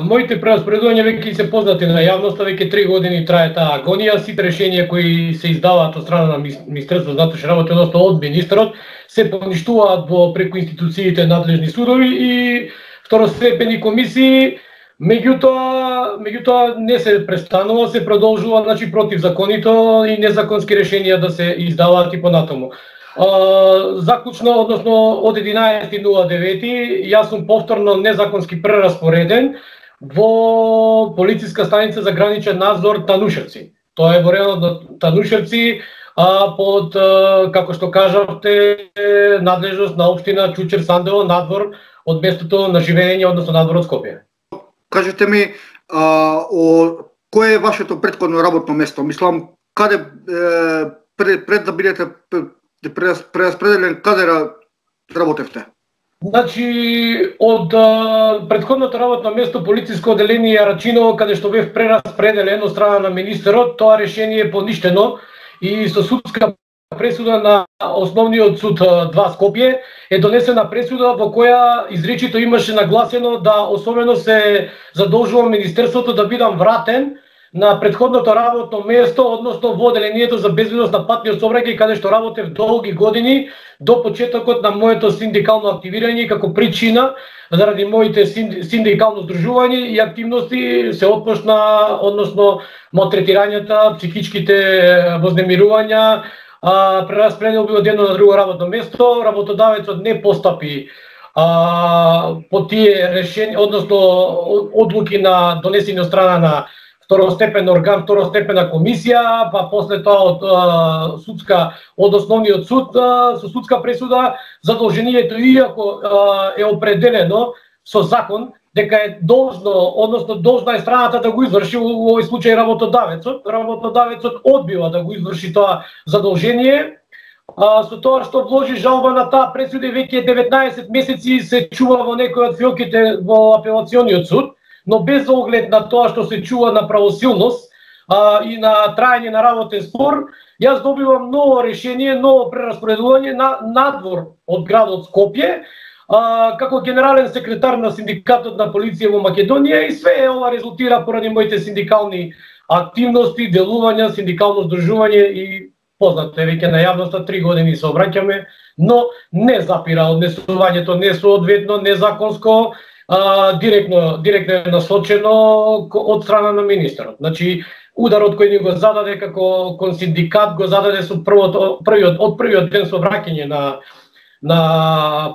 Моите прераспоредувања веќе се познати на јавноста, веќе 3 години трае таа агонија. Сите решенија кои се издаваат од страна на Министерството за внатрешни работи, односно од министерот, се поништуваат преку институциите надлежни судови и второстепени комисии. Меѓутоа не се престанува, се продолжува, значи противзаконито и незаконски решенија да се издаваат и понатаму. Заклучно, односно од 11.09, јас сум повторно незаконски прераспореден во полициска станица за граничен надзор Танушевци. Тоа е во районот на Танушевци, под, како што кажавте, надлежност на општина Чучер Сандево, надвор од местото на живење, односно надвор од Скопје. Кажете ми, кое е вашето претходно работно место? Мислам, каде пред да бидете прераспределен, каде работевте? Значи, од претходното работно место полициско одделение Рачиново, каде што бев прераспределен од страна на министерот, тоа решение е поништено и со судска пресуда на Основниот суд 2 Скопје е донесена пресуда во која изречито имаше нагласено да особено се задолжува министерството да бидам вратен на претходното работно место, односно во одделението за безбедност на патниот сообраќај, каде што работев долги години до почетокот на моето синдикално активирање, како причина заради моите синдикално здружување и активности се отпочна, односно малтретирањата, психичките вознемирувања, прераспредел би од едно на друго работно место, работодавецот не постапи по тие решенија, односно одлуки на донесени од страна на второстепен орган, второстепена комисија, па после тоа од Основниот суд со судска пресуда, задолжението иако е определено со закон дека е должна е страната да го изврши, во овој случај работодавецот одбива да го изврши тоа задолжение, со тоа што вложи жалба на таа пресуда и веќе 19 месеци се чува во некој од фиоките во апелациониот суд, но без оглед на тоа што се чува на правосилност и на траење на работен спор, јас добивам ново решение, ново прераспоредување на надвор од градот Скопје, како генерален секретар на синдикатот на полиција во Македонија, и све ова резултира поради моите синдикални активности, делувања, синдикално здружување и познато е веќе на јавноста 3 години се обраќаме, но не запира однесувањето, не соодветно, незаконско, директно е насочено од страна на министерот. Значи, ударот кој ни го зададе како кон синдикат го зададе со првиот ден со враќање на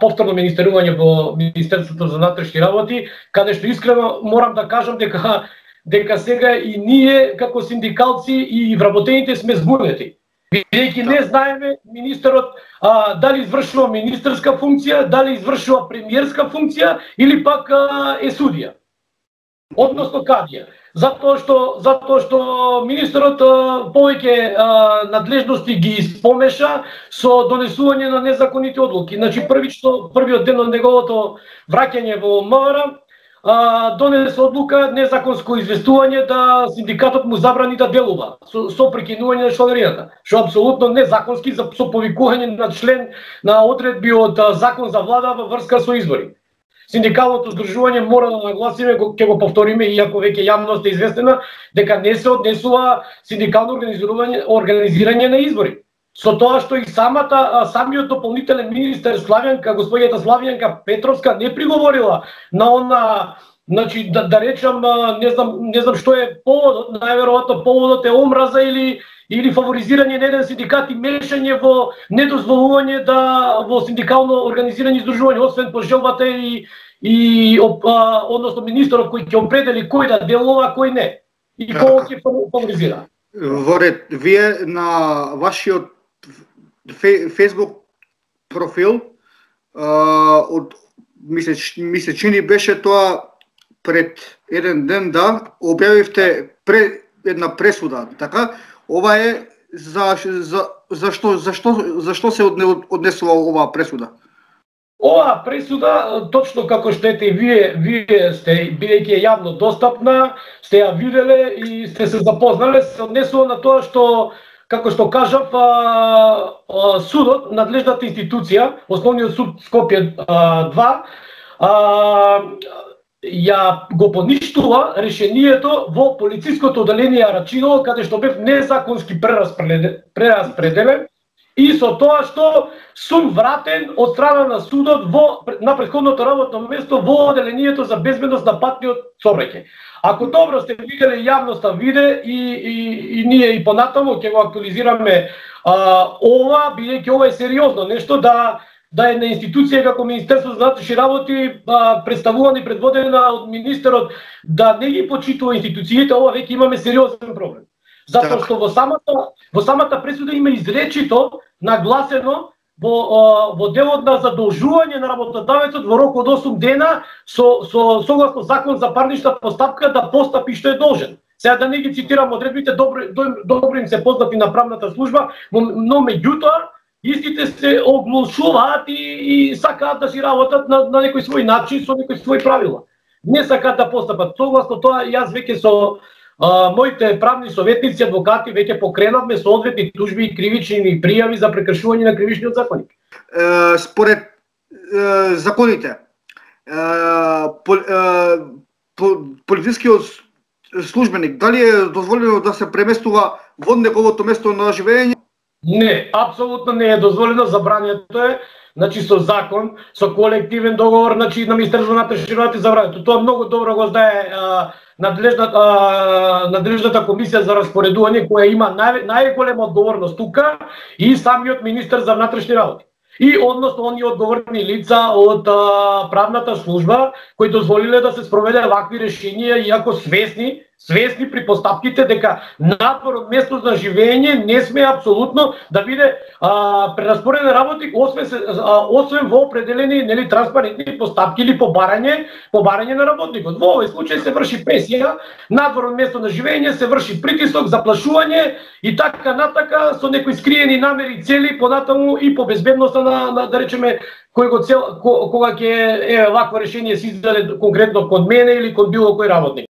повторно министерување во Министерството за внатрешни работи, каде што искрено морам да кажам дека сега и ние како синдикалци и вработените сме збунети. Бидејќи не знаеме министерот дали извршува министерска функција, дали извршува премиерска функција или пак е судија. Односно кадија. Затоа што министерот повеќе надлежности ги испомеша со донесување на незаконити одлуки. Значи првиот ден од неговото враќање во МВР донесе одлука незаконско известување да синдикатот му забрани да делува со прекинување на членарината, што апсолутно незаконски со повикување на член на одредби од закон за влада во врска со избори. Синдикалното здружување мора да нагласиме, ќе го повториме, иако веќе јавноста е известена, дека не се однесува синдикално организирање на избори. Со тоа што и самиот дополнителен министер господјата Славјанка Петровска не приговорила на значи да речам, не знам што е поводот, најверојатно поводот е омраза или фаворизирање на еден синдикат и мешање во недозволување во синдикално организирање издружување, освен по желбата и односно министерот кој ќе определи кој да делува, кој не. И кој ќе фаворизира. Во ред, вие на вашиот Facebook профил ми се чини беше тоа пред еден ден објавивте една пресуда, така? Ова е зашто се однесува оваа пресуда? Оваа пресуда, точно како што ете вие сте, бидејќи е јавно достапна, сте ја виделе и сте се запознале, се однесува на тоа што, како што кажав, судот, надлежната институција, Основниот суд Скопје 2, ја го поништува решението во полициското одделение Арачиново, каде што бев незаконски прераспределен и со тоа што сум вратен од страна на судот на претходното работно место во одделението за безбедност на патниот сообраќај. Ако добро сте виделе, јавноста виде и ние и понатаму ќе го актуализираме ова, бидејќи ова е сериозно нешто да една институција како Министерство за внатрешни работи, представувана и предводена од министерот, да не ги почитува институциите, ова веќе имаме сериозен проблем. Затоа што во самата пресуда има изречито нагласено во делот на задолжување на работодавецот во рок од 8 дена согласно закон за парнична постапка да постапи што е должен. Сега да не ги цитирам одредбите, добро им се познати на правната служба, но меѓутоа истите се оглушуваат и сакаат да си работат на некој свој начин, со некои своји правила. Не сакаат да постапат. Согласно тоа, јас веќе со моите правни советници, адвокати, веќе покренавме соодветни тужби и кривични пријави за прекршување на кривичниот законник. Според законите, полицискиот службеник, дали е дозволено да се преместува во неговото место на живење? Не, апсолутно не е дозволено, забрането е, значи со закон, со колективен договор, значи на Министерството на внатрешни работи забрането. Тоа многу добро го знае надлежната комисија за распоредување, која има најголема одговорност тука, и самиот министер за внатрешни работи. И односно оние одговорни лица од правната служба кои дозволиле да се спроведе вакви решенија, иако свесни при постапките дека надвор од место на живење не сме апсолутно да биде прераспореден работник, освен во определени транспарентни постапки или побарање на работникот. Во овој случај се врши пресија, надвор од место на живење, се врши притисок, заплашување и така натака со некои скриени намери и цели понатаму и по безбедноста на да речеме кога ќе вакво решение се издаде конкретно кон мене или кон било кој работник.